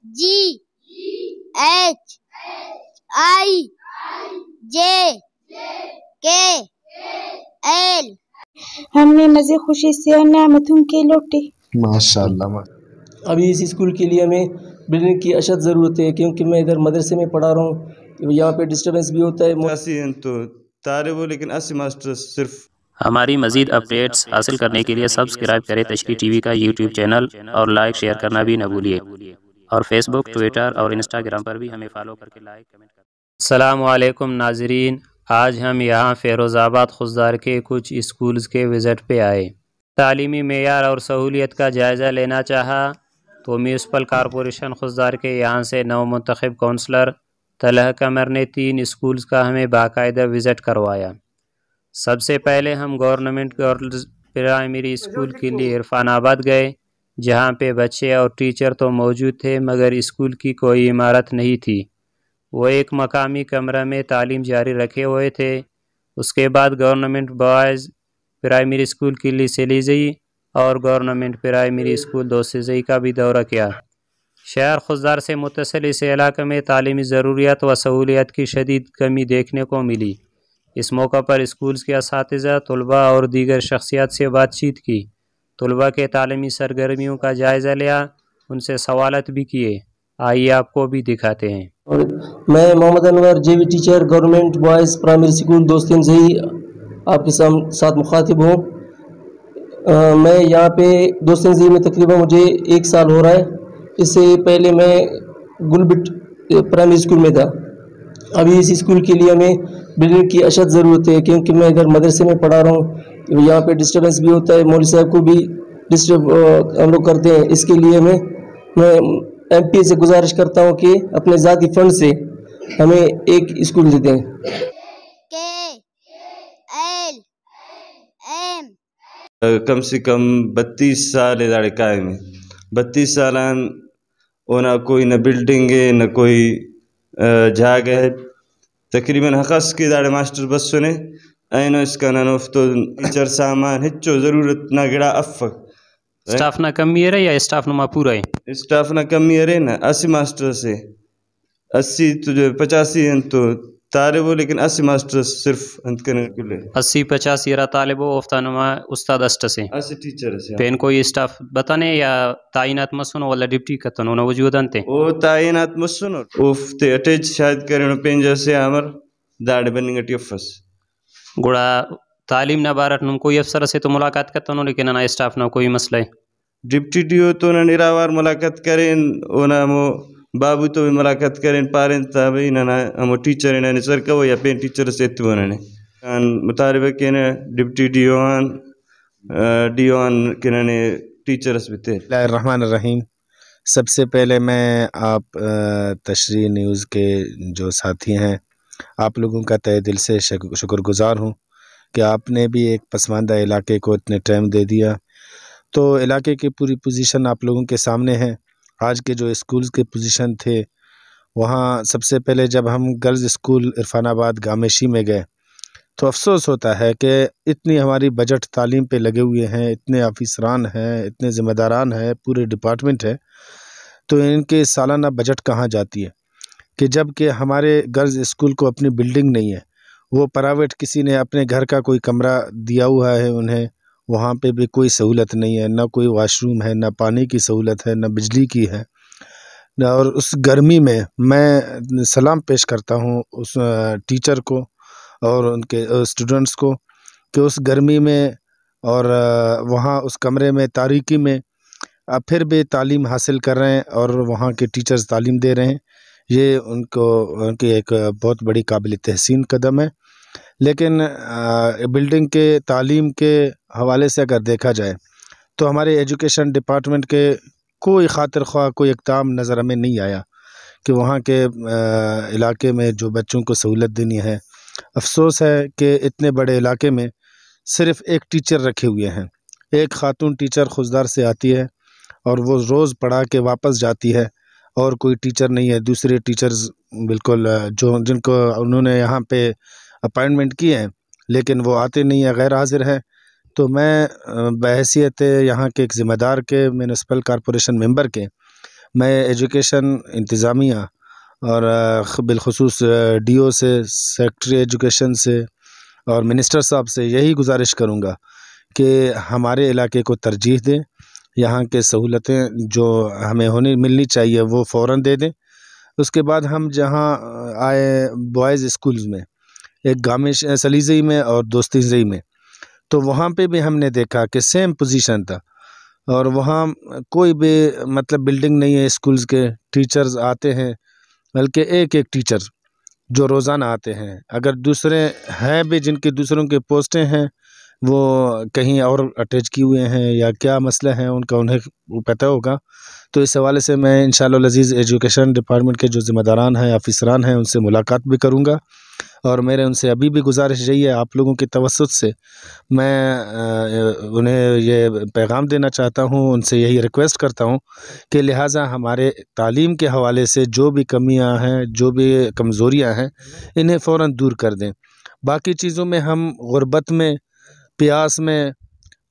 GHIJKL। हमने मज़े खुशी से और नेमतों के लौटे। माशाअल्लाह। अभी इस स्कूल के लिए हमें बिल्डिंग की अशद ज़रूरत है, क्योंकि मैं इधर मदरसे में पढ़ा रहा हूँ, यहाँ पे डिस्टर्बेंस भी होता है। तो तालिब हो लेकिन 80 मास्टर सिर्फ। हमारी मज़ीद अपडेट्स हासिल करने के लिए सब्सक्राइब करें तशरीह टीवी का यूट्यूब चैनल और लाइक शेयर करना भी न भूलिए, और फेसबुक, ट्विटर और इंस्टाग्राम पर भी हमें फॉलो करके लाइक कमेंट करें। अस्सलामु अलैकुम नाज़रीन, आज हम यहाँ फ़िरोज़ाबाद खुशदार के कुछ स्कूल्स के विज़िट पे आए। तालीमी मेयार और सहूलियत का जायज़ा लेना चाहा तो म्यूनसिपल कॉरपोरेशन खुशदार के यहाँ से नवमुंतखब काउंसलर तलह कमर ने 3 स्कूल्स का हमें बाकायदा विज़िट करवाया। सबसे पहले हम गवर्नमेंट गर्ल्स प्राइमरी स्कूल के लिए इरफानाबाद गए, जहाँ पे बच्चे और टीचर तो मौजूद थे मगर स्कूल की कोई इमारत नहीं थी। वो एक मकामी कमरा में तालीम जारी रखे हुए थे। उसके बाद गवर्नमेंट बॉयज़ प्राइमरी स्कूल के लिए सेलीजई और गवर्नमेंट प्राइमरी स्कूल दोस्तेजई का भी दौरा किया। शहर खुशदार से मुत्तसिल इस इलाके में तालीमी ज़रूरियात व सहूलियत की शदीद कमी देखने को मिली। इस मौका पर स्कूल्स के असातिज़ा, तलबा और दीगर शख्सियात से बातचीत की, तलबा के तालीमी सरगर्मियों का जायज़ा लिया, उनसे सवालत भी किए। आइए आपको भी दिखाते हैं। और मैं Mohammad Anwar JV teacher government boys primary school Dostezai आपके साथ मुखातिब हूँ। मैं यहाँ पे दोस्तेजई में तकरीबन मुझे 1 साल हो रहा है। इससे पहले मैं गुलबिट प्राइमरी स्कूल में था। अभी इस स्कूल के लिए हमें बिल्डिंग की अशद ज़रूरत है, क्योंकि मैं इधर मदरसे में पढ़ा रहा हूँ, यहाँ पे डिस्टर्बेंस भी होता है, मौलवी साहब को भी डिस्टर्ब हम लोग करते हैं। इसके लिए मैं MP से गुजारिश करता हूँ कि अपने ज़ाती फंड से हमें एक स्कूल दे दें। कम से कम 32 साल इधर कायम है। 32 साल ना कोई न बिल्डिंग है न कोई जगह है। तकरीबन हक़स के दाड़े मास्टर बस सुने ऐनो इसका ना नफ्तो टीचर सामान हिच्चो ज़रूरत ना गिड़ा अफ़ स्टाफ ना कमी है या स्टाफ नुमा पूरा है? स्टाफ ना कमी है ना 80 मास्टर से 80 तो 85 हैं तो तालिब हो लेकिन 80 मास्टर सिर्फ अंत करने के लिए 80-85 येरा तालिब हो उफ्तानुमा उस्ताद अष्ट से 80 टीचर से पेन कोई स्टाफ बताने या ताइनात मसुन वाला डिप्टी कतनो ना वजूद अंते ओ ताइनात मसुन उफ्ते अटैच शायद करें पेन जैसे अमर दाढ़ बनिंग टिफस गुड़ा तालीम ना बारत नुम कोई अफसर से तो मुलाकात कतनो, लेकिन ना स्टाफ ना कोई मसला है। डिप्टी डीओ तो ना निरावार मुलाकात करें ओ ना मो बाबू तो भी मुलाकात करें पारें तभी ना हम टीचर ने सर का वो या पेन टीचर से तो उन्होंने मुताबिक के ने डिप्टी डीओन के ने टीचर्स भी थे। रहमान रहीम। सबसे पहले मैं आप तशरीह न्यूज़ के जो साथी हैं आप लोगों का तहे दिल से शुक्रगुजार हूँ कि आपने भी एक पसमानदा इलाके को इतने टाइम दे दिया। तो इलाके की पूरी पोजीशन आप लोगों के सामने है। आज के जो स्कूल्स के पोजीशन थे वहाँ सबसे पहले जब हम गर्ल्स स्कूल इरफानाबाद गामेशी में गए तो अफसोस होता है कि इतनी हमारी बजट तालीम पे लगे हुए हैं, इतने ऑफिसरान हैं, इतने ज़िम्मेदारान हैं, पूरे डिपार्टमेंट है, तो इनके सालाना बजट कहाँ जाती है कि जब कि हमारे गर्ल्स स्कूल को अपनी बिल्डिंग नहीं है, वो प्राइवेट किसी ने अपने घर का कोई कमरा दिया हुआ है उन्हें, वहाँ पे भी कोई सहूलत नहीं है, ना कोई वॉशरूम है, ना पानी की सहूलत है, ना बिजली की है। और उस गर्मी में मैं सलाम पेश करता हूँ उस टीचर को और उनके स्टूडेंट्स को कि उस गर्मी में और वहाँ उस कमरे में तारीकी में फिर भी तालीम हासिल कर रहे हैं और वहाँ के टीचर्स तालीम दे रहे हैं। ये उनकी एक बहुत बड़ी काबिल तहसीन कदम है। लेकिन बिल्डिंग के तालीम के हवाले से अगर देखा जाए तो हमारे एजुकेशन डिपार्टमेंट के कोई खातिर ख्वाह कोई इक़दाम नज़र हमें नहीं आया कि वहाँ के इलाके में जो बच्चों को सहूलत देनी है। अफसोस है कि इतने बड़े इलाके में सिर्फ़ एक टीचर रखे हुए हैं, एक ख़ातून टीचर खुशदार से आती है और वो रोज़ पढ़ा के वापस जाती है और कोई टीचर नहीं है। दूसरे टीचर्स बिल्कुल जिनको उन्होंने यहाँ पे अपॉइंटमेंट किए हैं लेकिन वो आते नहीं है, गैर हाजिर है। तो मैं बहैसियत यहाँ के एक ज़िम्मेदार के म्यूनसिपल कॉरपोरेशन मेंबर के میں ایجوکیشن انتظامیہ اور بالخصوص ڈی او سے، سیکٹری ایجوکیشن سے اور منسٹر صاحب سے یہی گزارش کروں گا کہ ہمارے علاقے کو ترجیح دیں، یہاں کے سہولتیں جو ہمیں ملنی چاہیے وہ فوراً دے دیں۔ اس کے بعد ہم جہاں آئے بوائز اسکولز میں، ایک گامش سلیزئی میں اور دوستی زئی میں، تو وہاں پہ بھی ہم نے دیکھا کہ سیم پوزیشن تھا، اور وہاں کوئی بھی مطلب بلڈنگ نہیں ہے اسکولز کے، ٹیچرز آتے ہیں، بلکہ ایک ٹیچر جو روزانہ آتے ہیں، اگر دوسرے ہیں بھی جن کی دوسروں کے پوسٹیں ہیں وہ کہیں اور اٹیچ کیے ہوئے ہیں یا کیا مسئلہ ہے ان کا انہیں پتہ ہوگا۔ تو اس حوالے سے میں انشاءاللہ العزیز ایجوکیشن ڈپارٹمنٹ کے جو ذمہ داران ہیں، افسران ہیں، ان سے ملاقات بھی کروں گا، اور میرے ان سے ابھی بھی گزارش یہی ہے، آپ لوگوں کی توسط سے میں انہیں یہ پیغام دینا چاہتا ہوں، ان سے یہی ریکویسٹ کرتا ہوں کہ لہٰذا ہمارے تعلیم کے حوالے سے جو بھی کمیاں ہیں، جو بھی کمزوریاں ہیں، انہیں فوراً دور کر دیں۔ باقی چیزوں میں ہم غربت میں، پیاس میں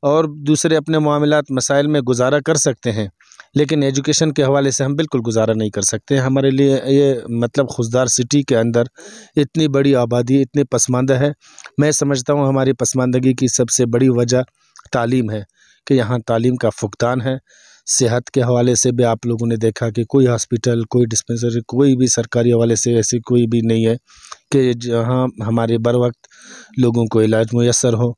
اور دوسرے اپنے معاملات مسائل میں گزارا کر سکتے ہیں، لیکن ایجوکیشن کے حوالے سے ہم بالکل گزارا نہیں کر سکتے۔ ہمارے لیے یہ مطلب خضدار سٹی کے اندر اتنی بڑی آبادی اتنی پسماندہ ہے، میں سمجھتا ہوں ہماری پسماندگی کی سب سے بڑی وجہ تعلیم ہے، کہ یہاں تعلیم کا فقدان ہے۔ صحت کے حوالے سے بھی آپ لوگوں نے دیکھا کہ کوئی ہاسپٹل، کوئی ڈسپنسری، کوئی بھی سرکاری حوالے سے ایسی کوئی بھی نہیں ہے کہ جہاں ہمارے بر وقت لوگوں کو علاج میسر ہو۔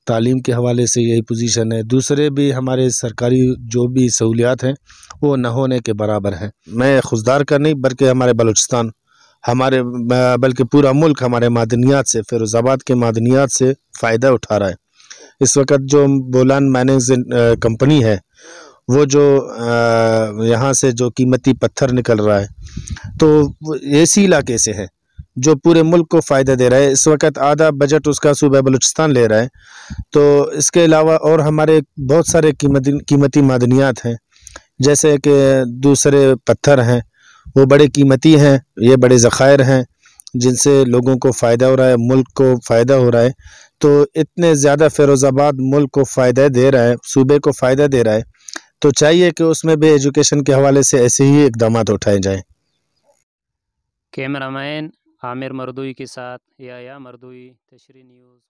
تعلیم کے حوالے سے یہی پوزیشن ہے، دوسرے بھی ہمارے سرکاری جو بھی سہولیات ہیں وہ نہ ہونے کے برابر ہیں۔ میں خضدار کا نہیں بلکہ ہمارے بلوچستان، بلکہ پورا ملک ہمارے معدنیات سے، فیروز آباد کے معدنیات سے فائدہ اٹھا رہا ہے۔ اس وقت جو بولان مائننگ کمپنی ہے، وہ جو یہاں سے جو قیمتی پتھر نکل رہا ہے، تو وہ اسی علاقے سے ہے جو پورے ملک کو فائدہ دے رہا ہے۔ اس وقت آدھا بجٹ اس کا صوبہ بلوچستان لے رہا ہے، تو اس کے علاوہ اور ہمارے بہت سارے قیمتی معدنیات ہیں، جیسے کہ دوسرے پتھر ہیں، وہ بڑے قیمتی ہیں، یہ بڑے ذخائر ہیں جن سے لوگوں کو فائدہ ہو رہا ہے، ملک کو فائدہ ہو رہا ہے۔ تو اتنے زیادہ فیروز آباد ملک کو فائدہ دے رہا ہے، صوبے کو فائدہ دے رہا ہے، تو چاہیے کہ اس میں بھی ایجوکیشن کے حوالے سے ایسے ہی اقدامات اٹھائے جائیں۔ کیمرہ مین عامر مردوئی کے ساتھ یا مردوئی، تشریح نیوز۔